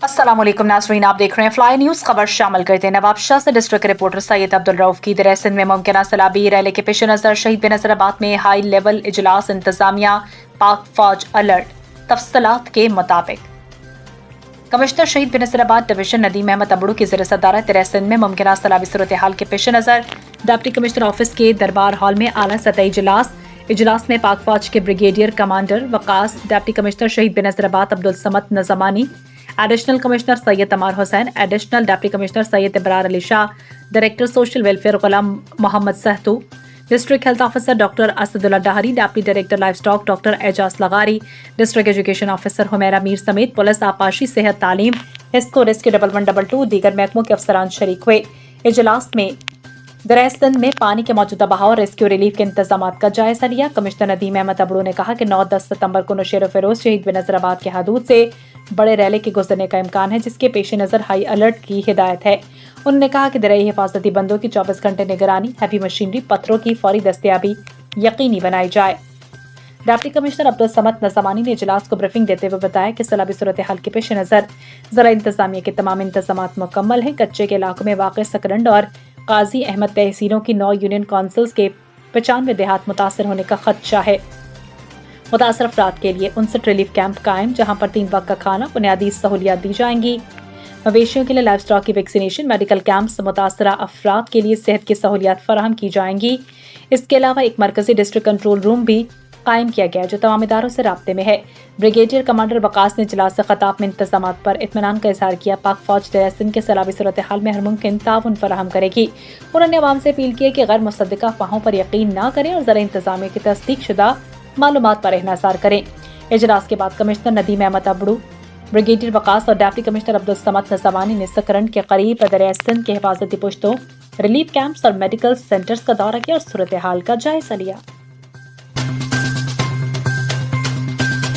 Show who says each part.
Speaker 1: अस्सलाम वालेकुम नाज़रीन, आप देख रहे हैं फ्लाई न्यूज़। खबर शामिल करते हैं। नवाब शाह से डिस्ट्रिक्ट रिपोर्टर सैयद अब्दुल रऊफ की दरिया सिंध में मुमकिन सैलाबी रैली के पेश नज़र शहीद बेनज़ीराबाद में हाई लेवल इजलास, इंतजामिया पाक फौज अलर्ट। तफसीलात के मुताबिक कमिश्नर शहीद बेनज़ीराबाद डिवीजन नदीम अहमद अबड़ू की ज़ेर सदारत दरिया सिंध में मुमकिन सैलाबी सूरत हाल के पेश नज़र डिप्टी कमिश्नर ऑफिस के दरबार हॉल में आला सतही इजलास में पाक फौज के brigadier commander Waqas, deputy commissioner Shaheed Benazirabad Abdul Samad Nizamani, additional commissioner Syed Tamar Hussain, additional deputy commissioner Syed Ibrar Ali Shah, director social welfare Ghulam Muhammad Sahito, district health officer doctor Asadullah Dahri, deputy director livestock doctor Ejaz Lagari, district education officer Humaira Mir समेत पुलिस, आपाशी, सेहत, तालीम, हिस्को रेस्क्यू 1112 दीगर महकमों के अफसरान शरीक हुए। इजलास में दरिया सिंध में पानी के मौजूदा बहाव और रेस्क्यू रिलीफ के इंतजाम का जायजा लिया। कमिश्नर नदीम अहमद अबड़ू ने कहा कि 9-10 सितंबर को नौशेर फिरोज शहीद बेनज़ीराबाद के हदूद से बड़े रैली के गुजरने का इम्कान है, जिसके पेश नज़र हाई अलर्ट की हिदायत है। उन्होंने कहा कि दरियाई हिफाजती बंदों की 24 घंटे निगरानी, हैवी मशीनरी, पत्थरों की फौरी दस्तयाबी यकीनी बनाई जाए। डिप्टी कमिश्नर अब्दुल समद नज़मानी ने इजलास को ब्रीफिंग देते हुए बताया कि सैलाबी सूरत हाल के पेश नज़र ज़रा इंतजामिया के तमाम इंतजाम मुकम्मल हैं। कच्चे के इलाकों में वाक़ सकरंड और काजी अहमद तहसीलों की 9 यूनियन काउंसिल्स के 95 देहात मुतासर होने का खदशा है। मुतासर अफराद के लिए 59 रिलीफ कैंप कायम, जहां पर 3 वक्त का खाना, बुनियादी सहूलियात दी जाएंगी। मवेशियों के लिए लाइफ स्टॉक की वैक्सीनेशन, मेडिकल कैंप्स, मुतासरा अफराद के लिए सेहत की सहूलियात फराहम की जाएंगी। इसके अलावा एक मरकजी डिस्ट्रिक्ट कंट्रोल रूम भी कायम किया गया जो तमाम इदारों से राब्ते में है। ब्रिगेडियर कमांडर वकास ने इजलास से खिताब में इंतजाम पर इत्मीनान का इजहार किया। पाक फौज दरिया सिंध के सैलाबी सूरत हाल में हर मुमकिन ताउन फराहम करेगी। उन्होंने अवाम से अपील की कि गैर मुसद्दिका अफवाहों पर यकीन न करें और ज़रा इंतजामिया की तस्दीक शुदा मालूमात पर इन्हिसार करें। इजलास के बाद कमिश्नर नदीम अहमद अबड़ू, ब्रिगेडियर वकास और डिप्टी कमिश्नर अब्दुल समद नज़मानी ने सकरंड के करीब दरिया सिंध के हिफाजती पुश्तों, रिलीफ कैंप्स और मेडिकल सेंटर्स का दौरा किया और सूरत हाल का जायजा लिया।